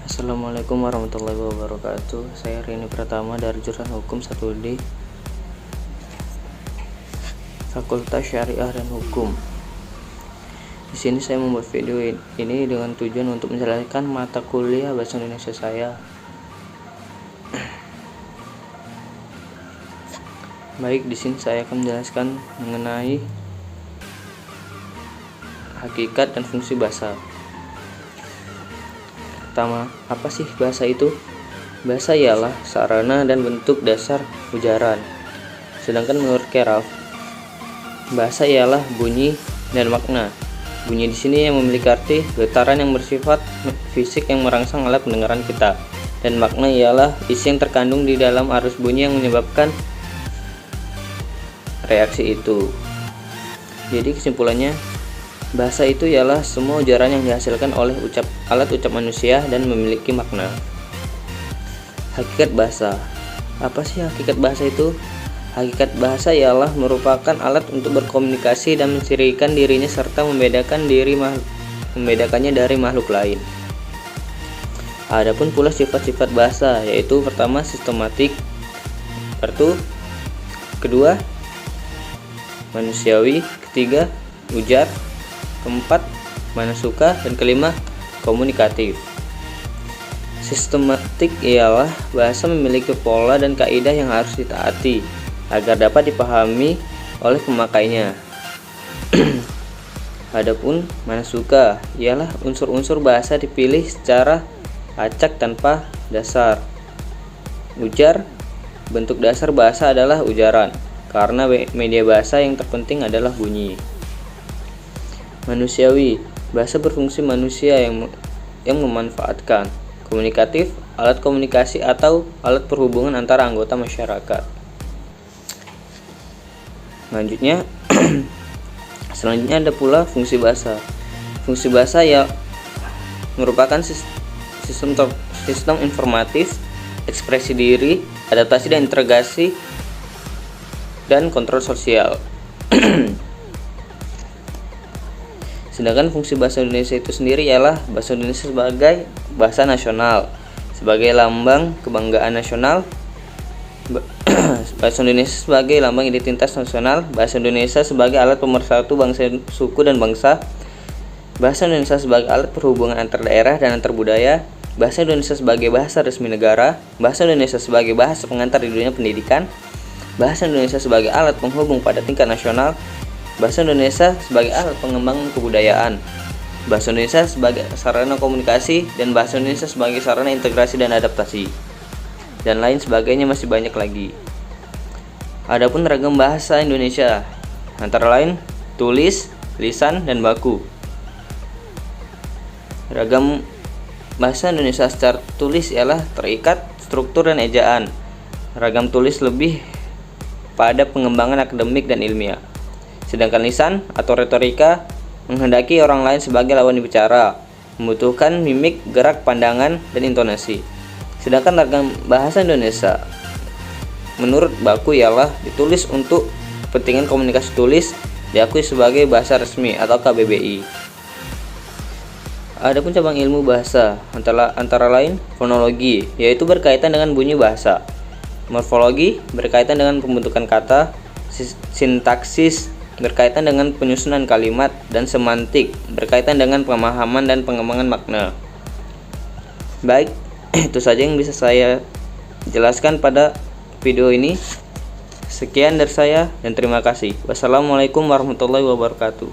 Assalamualaikum warahmatullahi wabarakatuh. Saya Rini Pratama dari jurusan Hukum 1D, Fakultas Syariah dan Hukum. Di sini saya membuat video ini dengan tujuan untuk menjelaskan mata kuliah bahasa Indonesia saya. Baik, di sini saya akan menjelaskan mengenai hakikat dan fungsi bahasa. Pertama, apa sih bahasa itu? Bahasa ialah sarana dan bentuk dasar ujaran. Sedangkan menurut Keraf, bahasa ialah bunyi dan makna. Bunyi di sini yang memiliki arti getaran yang bersifat fisik yang merangsang alat pendengaran kita, dan makna ialah isi yang terkandung di dalam arus bunyi yang menyebabkan reaksi itu. Jadi kesimpulannya, bahasa itu ialah semua ujaran yang dihasilkan oleh alat ucap manusia dan memiliki makna. Hakikat bahasa. Apa sih hakikat bahasa itu? Hakikat bahasa ialah merupakan alat untuk berkomunikasi dan mencirikan dirinya serta membedakannya dari makhluk lain. Adapun pula sifat-sifat bahasa, yaitu pertama sistematik, kedua manusiawi, ketiga ujar, keempat manasuka, dan kelima komunikatif. Sistematik ialah bahasa memiliki pola dan kaidah yang harus ditaati agar dapat dipahami oleh pemakainya. Adapun manasuka ialah unsur-unsur bahasa dipilih secara acak tanpa dasar. Ujar, bentuk dasar bahasa adalah ujaran, karena media bahasa yang terpenting adalah bunyi. Manusiawi, bahasa berfungsi manusia yang memanfaatkan. Komunikatif, alat komunikasi atau alat perhubungan antara anggota masyarakat. Selanjutnya ada pula fungsi bahasa. Fungsi bahasa ya merupakan sistem informatif, ekspresi diri, adaptasi dan integrasi, dan kontrol sosial. Sedangkan fungsi bahasa Indonesia itu sendiri ialah bahasa Indonesia sebagai bahasa nasional, sebagai lambang kebanggaan nasional, bahasa Indonesia sebagai lambang identitas nasional, bahasa Indonesia sebagai alat pemersatu bangsa, suku, dan bangsa, bahasa Indonesia sebagai alat perhubungan antar daerah dan antar budaya, bahasa Indonesia sebagai bahasa resmi negara, bahasa Indonesia sebagai bahasa pengantar di dunia pendidikan, bahasa Indonesia sebagai alat penghubung pada tingkat nasional, bahasa Indonesia sebagai alat pengembang kebudayaan, bahasa Indonesia sebagai sarana komunikasi, dan bahasa Indonesia sebagai sarana integrasi dan adaptasi, dan lain sebagainya, masih banyak lagi. Adapun ragam bahasa Indonesia antara lain tulis, lisan, dan baku. Ragam bahasa Indonesia secara tulis ialah terikat, struktur, dan ejaan. Ragam tulis lebih pada pengembangan akademik dan ilmiah. Sedangkan lisan atau retorika menghendaki orang lain sebagai lawan bicara, membutuhkan mimik, gerak, pandangan, dan intonasi. Sedangkan ragam bahasa Indonesia menurut baku ialah ditulis untuk kepentingan komunikasi tulis, diakui sebagai bahasa resmi atau KBBI. Adapun cabang ilmu bahasa antara lain fonologi, yaitu berkaitan dengan bunyi bahasa. Morfologi berkaitan dengan pembentukan kata, sintaksis berkaitan dengan penyusunan kalimat, dan semantik berkaitan dengan pemahaman dan pengembangan makna. Baik, itu saja yang bisa saya jelaskan pada video ini. Sekian dari saya dan terima kasih. Wassalamualaikum warahmatullahi wabarakatuh.